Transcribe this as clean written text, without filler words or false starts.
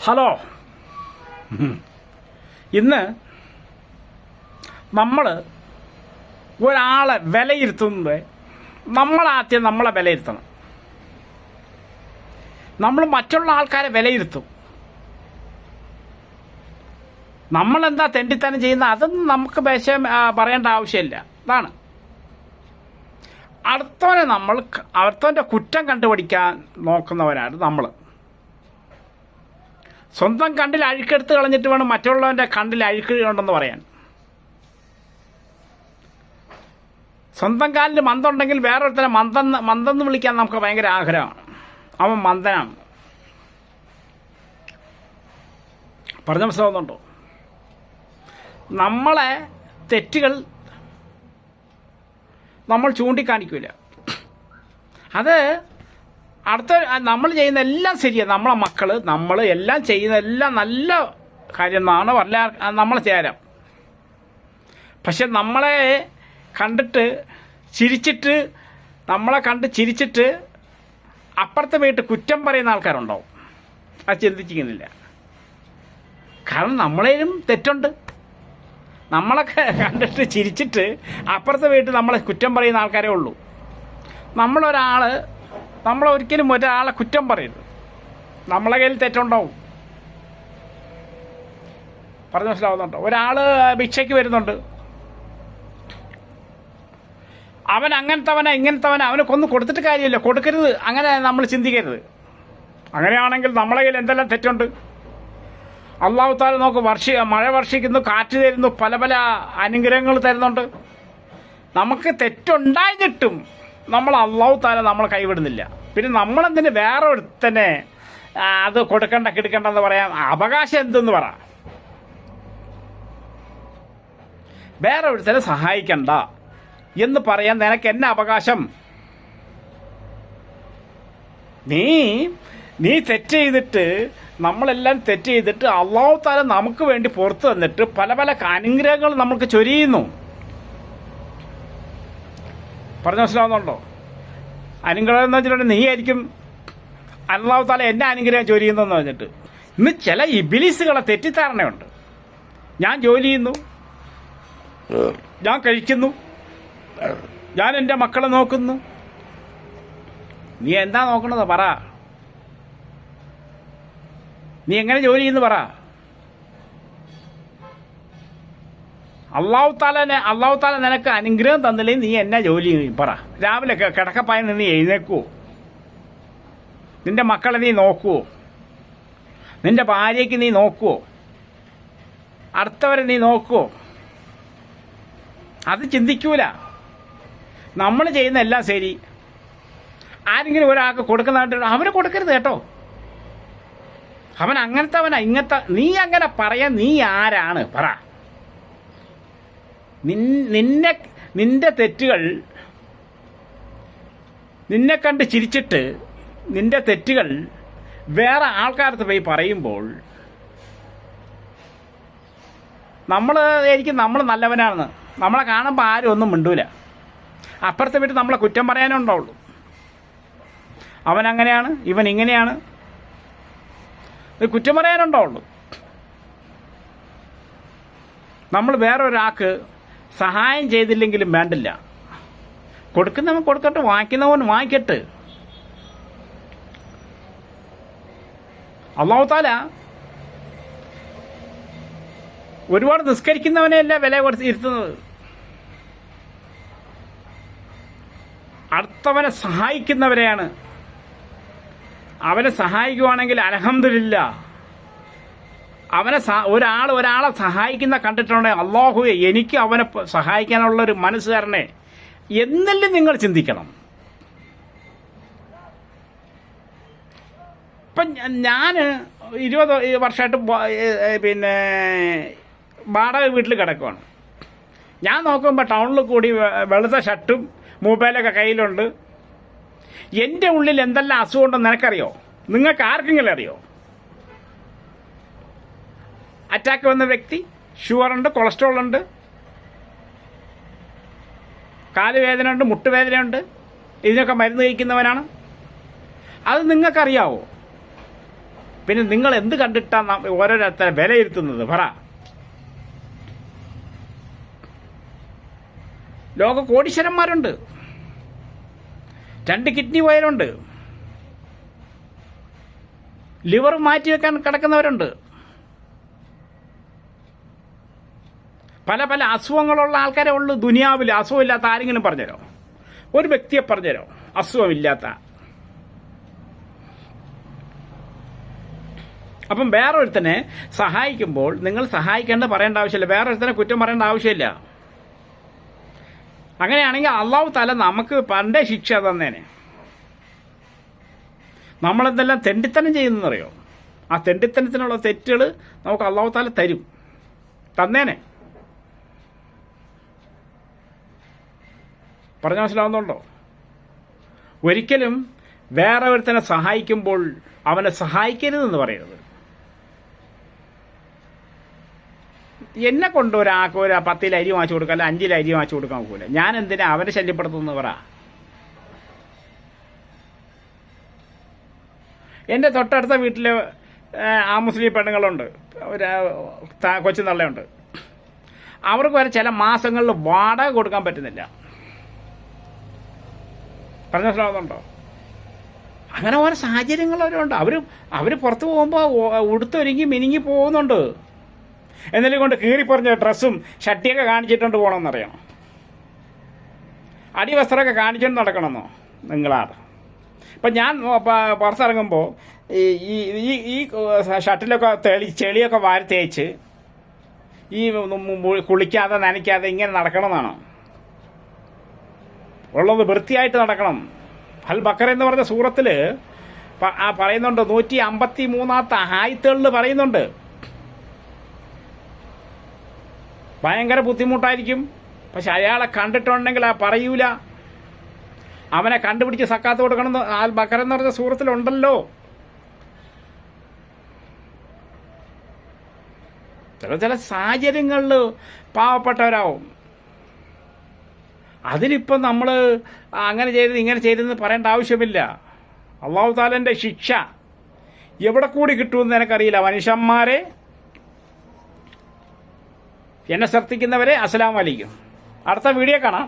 Hello. ഇന്ന് നമ്മൾ ഒരാളെ വിലയിരുത്തുന്നത് നമ്മളാദ്യം നമ്മളെ വിലയിരുത്തണം. നമ്മൾ മറ്റുള്ള ആൾക്കാരെ വിലയിരുത്തും. നമ്മളെന്താ തെണ്ടിത്തനം ചെയ്യുന്ന അതൊന്നും നമുക്ക് പറയേണ്ട ആവശ്യമില്ല. അതാണ് അടുത്തവൻ്റെ കുറ്റം കണ്ടുപിടിക്കാൻ നോക്കുന്നവരാണ് നമ്മൾ. സ്വന്തം കണ്ടിൽ അഴുക്കെടുത്ത് കളഞ്ഞിട്ട് വേണം മറ്റുള്ളവൻ്റെ കണ്ടിൽ അഴുക്കുണ്ടെന്ന് പറയാൻ. സ്വന്തം കാലിൽ മന്ദുണ്ടെങ്കിൽ വേറൊരുത്തനെ മന്തെന്ന് വിളിക്കാൻ നമുക്ക് ഭയങ്കര ആഗ്രഹമാണ്. അവൻ മന്ദനാണ്. പറഞ്ഞ മനസ്സിലാവുന്നുണ്ടോ? നമ്മളെ തെറ്റുകൾ നമ്മൾ ചൂണ്ടിക്കാണിക്കില്ല. അത് നമ്മൾ ചെയ്യുന്ന എല്ലാം ശരിയാണ്. നമ്മളെ മക്കൾ നമ്മൾ എല്ലാം ചെയ്യുന്ന എല്ലാം നല്ല കാര്യം എന്നാണ് നമ്മൾ ചേരാം. പക്ഷെ നമ്മളെ കണ്ടിട്ട് ചിരിച്ചിട്ട് അപ്പുറത്തെ വീട്ട് കുറ്റം പറയുന്ന ആൾക്കാരുണ്ടാവും. അത് ചിന്തിച്ചിരിക്കുന്നില്ല. കാരണം നമ്മളേലും തെറ്റുണ്ട്. നമ്മളൊക്കെ കണ്ടിട്ട് ചിരിച്ചിട്ട് അപ്പുറത്തെ വീട്ടിൽ നമ്മളെ കുറ്റം പറയുന്ന ആൾക്കാരേ ഉള്ളൂ. നമ്മളൊരിക്കലും ഒരാളെ കുറ്റം പറയരുത്. നമ്മളെ കയ്യിൽ തെറ്റുണ്ടാവും. പറഞ്ഞു മനസ്സിലാവുന്നുണ്ടോ? ഒരാൾ ഭിക്ഷയ്ക്ക് വരുന്നുണ്ട്. അവൻ അങ്ങനത്തവനാ ഇങ്ങനത്തവനാ, അവനെ കൊന്ന് കൊടുത്തിട്ട് കാര്യമില്ല, കൊടുക്കരുത്, അങ്ങനെ നമ്മൾ ചിന്തിക്കരുത്. അങ്ങനെയാണെങ്കിൽ നമ്മളെ കയ്യിൽ എന്തെല്ലാം തെറ്റുണ്ട്. അള്ളാഹു താല നോക്ക് മഴ വർഷിക്കുന്നു, കാറ്റ് തരുന്നു, പല പല അനുഗ്രഹങ്ങൾ തരുന്നുണ്ട്. നമുക്ക് തെറ്റുണ്ടായിട്ടും അള്ളാഹു താല നമ്മളെ കൈവിടുന്നില്ല. പിന്നെ നമ്മളെന്തിന് വേറെ ഒരുത്തന്നെ അത് കിടക്കണ്ടെന്ന് പറയാം? അവകാശം എന്തെന്ന് പറ? വേറെ ഒരുത്തനെ സഹായിക്കണ്ട എന്ന് പറയാൻ നിനക്ക് എന്നെ അവകാശം? നീ തെറ്റ് ചെയ്തിട്ട്, നമ്മളെല്ലാം തെറ്റ് ചെയ്തിട്ട് അള്ളാഹു താല നമുക്ക് വേണ്ടി പുറത്തു തന്നിട്ട് പല പല അനുഗ്രഹങ്ങൾ നമുക്ക് ചൊരിയുന്നു. പറഞ്ഞു മനസ്സിലാവുന്നുണ്ടോ? അനുഗ്രഹം എന്ന് വെച്ചിട്ടുണ്ടെങ്കിൽ നീ ആയിരിക്കും അള്ളാഹു താല എന്നെ അനുഗ്രഹം ചൊരിയുന്നെന്ന് പറഞ്ഞിട്ട്. ഇന്ന് ചില ഇബിലീസുകളെ തെറ്റിദ്ധാരണയുണ്ട്. ഞാൻ ജോലി ചെയ്യുന്നു, ഞാൻ കഴിക്കുന്നു, ഞാൻ എൻ്റെ മക്കളെ നോക്കുന്നു. നീ എന്താ നോക്കണത് പറ? നീ എങ്ങനെ ജോലി ചെയ്യുന്നു പറ? അള്ളാഹു താല നിനക്ക് അനുഗ്രഹം തന്നില്ലെങ്കിൽ നീ എന്നാ ജോലി ചെയ്യും പറ? രാവിലെ കിടക്കപ്പായ നീ എഴുന്നേക്കുവോ? നിന്റെ മക്കളെ നീ നോക്കുവോ? നിന്റെ ഭാര്യയ്ക്ക് നീ നോക്കുവോ? അടുത്തവരെ നീ നോക്കുവോ? അത് ചിന്തിക്കൂല. നമ്മൾ ചെയ്യുന്ന എല്ലാം ശരി. ആരെങ്കിലും ഒരാൾക്ക് കൊടുക്കുന്നതായിട്ട് അവന് കൊടുക്കരുത് കേട്ടോ. അവൻ അങ്ങനത്തവനാ ഇങ്ങനത്തെ. നീ അങ്ങനെ പറയാൻ നീ ആരാണ് പറ? നിന്റെ തെറ്റുകൾ നിന്നെ കണ്ട് ചിരിച്ചിട്ട് നിന്റെ തെറ്റുകൾ വേറെ ആൾക്കാർക്ക് പോയി പറയുമ്പോൾ നമ്മൾ നല്ലവനാണെന്ന് നമ്മളെ കാണുമ്പോൾ ആരും ഒന്നും മിണ്ടൂല. അപ്പുറത്തെ വീട്ടിൽ നമ്മളെ കുറ്റം പറയാനേ ഉണ്ടാവുള്ളൂ. അവൻ അങ്ങനെയാണ്, ഇവൻ ഇങ്ങനെയാണ്, കുറ്റം പറയാനുണ്ടാവുള്ളൂ. നമ്മൾ വേറൊരാൾക്ക് സഹായം ചെയ്തില്ലെങ്കിലും വേണ്ടില്ല. കൊടുക്കുന്നവൻ കൊടുക്കട്ടെ, വാങ്ങിക്കുന്നവൻ വാങ്ങിക്കട്ടെ. അല്ലാഹു തആല ഒരുപാട് നിസ്കരിക്കുന്നവനെയല്ല വില കൊടുത്ത് ഇരുത്തുന്നത്. അടുത്തവനെ സഹായിക്കുന്നവരെയാണ്. അവനെ സഹായിക്കുവാണെങ്കിൽ അൽഹംദുലില്ലാഹ്. ഒരാളെ സഹായിക്കുന്ന കണ്ടിട്ടുണ്ടെങ്കിൽ അല്ലാഹുവേ എനിക്ക് അവനെ സഹായിക്കാനുള്ളൊരു മനസ്സ് തരണേ എന്നെല്ലാം നിങ്ങൾ ചിന്തിക്കണം. ഇപ്പം ഞാൻ 20 വർഷമായിട്ട് പിന്നെ വാടക വീട്ടിൽ കിടക്കുവാണ്. ഞാൻ നോക്കുമ്പോൾ ടൗണിൽ കൂടി വെളുത്ത ഷർട്ടും മൊബൈലൊക്കെ കയ്യിലുണ്ട്. എൻ്റെ ഉള്ളിൽ എന്തെല്ലാം അസുഖമുണ്ടെന്ന് നിനക്കറിയോ? നിങ്ങൾക്ക് ആർക്കെങ്കിലും അറിയോ? അറ്റാക്ക് വന്ന വ്യക്തി, ഷുഗറുണ്ട്, കൊളസ്ട്രോൾ ഉണ്ട്, കാലുവേദനയുണ്ട്, മുട്ടുവേദനയുണ്ട്, ഇതിനൊക്കെ മരുന്ന് കഴിക്കുന്നവനാണ്. അത് നിങ്ങൾക്കറിയാവോ? പിന്നെ നിങ്ങൾ എന്ത് കണ്ടിട്ടാണ് ഓരോരുത്തരെ വിലയിരുത്തുന്നത്? പറ. ലോക കോടീശ്വരന്മാരുണ്ട്, 2 കിഡ്നി പോയവരുണ്ട്, ലിവർ മാറ്റിവെക്കാൻ കിടക്കുന്നവരുണ്ട്, പല പല അസുഖങ്ങളുള്ള ആൾക്കാരെ ഉള്ളു ദുനിയാവിൽ. അസുഖമില്ലാത്ത ആരെങ്കിലും പറഞ്ഞുതരോ? ഒരു വ്യക്തിയെ പറഞ്ഞുതരോ അസുഖമില്ലാത്ത? അപ്പം വേറൊരുത്തനെ സഹായിക്കുമ്പോൾ നിങ്ങൾ സഹായിക്കേണ്ട പറയേണ്ട ആവശ്യമില്ല, വേറൊരുത്തനെ കുറ്റം പറയേണ്ട ആവശ്യമില്ല. അങ്ങനെയാണെങ്കിൽ അള്ളാഹു തആല നമുക്ക് പണ്ടേ ശിക്ഷ തന്നേനെ. നമ്മളെന്തെല്ലാം തെണ്ടിത്തനം ചെയ്യുന്നറിയോ? ആ തെണ്ടിത്തനത്തിനുള്ള തെറ്റുകൾ നമുക്ക് അള്ളാഹു തആല തന്നേനെ. പറഞ്ഞ മനസ്സിലാവുന്നുണ്ടോ? ഒരിക്കലും വേറെ ഒരുത്തനെ സഹായിക്കുമ്പോൾ അവനെ സഹായിക്കരുതെന്ന് പറയരുത്. എന്നെ കൊണ്ട് ഒരാൾക്ക് ഒരു 10 അരി വാങ്ങിച്ചു കൊടുക്കുക, അല്ല 5 അരി വാങ്ങിച്ചു കൊടുക്കാൻ നോക്കൂല. ഞാൻ എന്തിനാ അവരെ ശല്യപ്പെടുത്തുന്നു? പറ. എൻ്റെ തൊട്ടടുത്ത വീട്ടിൽ ആ മുസ്ലിം പെണ്ണുങ്ങളുണ്ട്, ഒരു കൊച്ചു തള്ളയുണ്ട്. അവർക്ക് വരെ ചില മാസങ്ങളിൽ വാടക കൊടുക്കാൻ പറ്റുന്നില്ല. പറഞ്ഞ മനസ്സിലാവുന്നുണ്ടോ? അങ്ങനെ ഓരോ സാഹചര്യങ്ങളവരുണ്ട്. അവർ പുറത്ത് പോകുമ്പോൾ ഉടുത്തൊരുങ്ങി മിനിങ്ങി പോകുന്നുണ്ട്. എന്നാലും കൊണ്ട് കീറിപ്പറഞ്ഞ ഡ്രസ്സും ഷട്ടിയൊക്കെ കാണിച്ചിട്ടുണ്ട് പോകണമെന്നറിയണം. അടിവസ്ത്രമൊക്കെ കാണിച്ചുകൊണ്ട് നടക്കണമെന്നോ നിങ്ങളാണ്? ഇപ്പം ഞാൻ പുറത്തിറങ്ങുമ്പോൾ ഈ ഷട്ടിലൊക്കെ ചെളിയൊക്കെ വാരി തേച്ച് ഈ കുളിക്കാതെ നനയ്ക്കാതെ ഇങ്ങനെ നടക്കണമെന്നാണോ ഉള്ളത്? വൃത്തിയായിട്ട് നടക്കണം. അൽ ബക്കറ എന്ന് പറഞ്ഞ സൂറത്തിൽ പറയുന്നുണ്ട്, 153 ആയത്തുകളിൽ പറയുന്നുണ്ട്. ഭയങ്കര ബുദ്ധിമുട്ടായിരിക്കും, പക്ഷെ അയാളെ കണ്ടിട്ടുണ്ടെങ്കിൽ പറയൂല. അവനെ കണ്ടുപിടിച്ച് സക്കാത്ത് കൊടുക്കണം അൽ ബക്കറ എന്ന് പറഞ്ഞ സൂറത്തിലുണ്ടല്ലോ. ചില സാഹചര്യങ്ങളിൽ പാവപ്പെട്ടവരാവും. അതിനിപ്പം നമ്മൾ അങ്ങനെ ചെയ്തത് ഇങ്ങനെ ചെയ്തെന്ന് പറയേണ്ട ആവശ്യമില്ല. അല്ലാഹു തആലയുടെ ശിക്ഷ എവിടെ കൂടി കിട്ടുമെന്ന് എനിക്കറിയില്ല. മനുഷ്യന്മാരെ, എന്നെ ശ്രദ്ധിക്കുന്നവരെ, അസ്സലാമു അലൈക്കും. അടുത്ത വീഡിയോ കാണാം.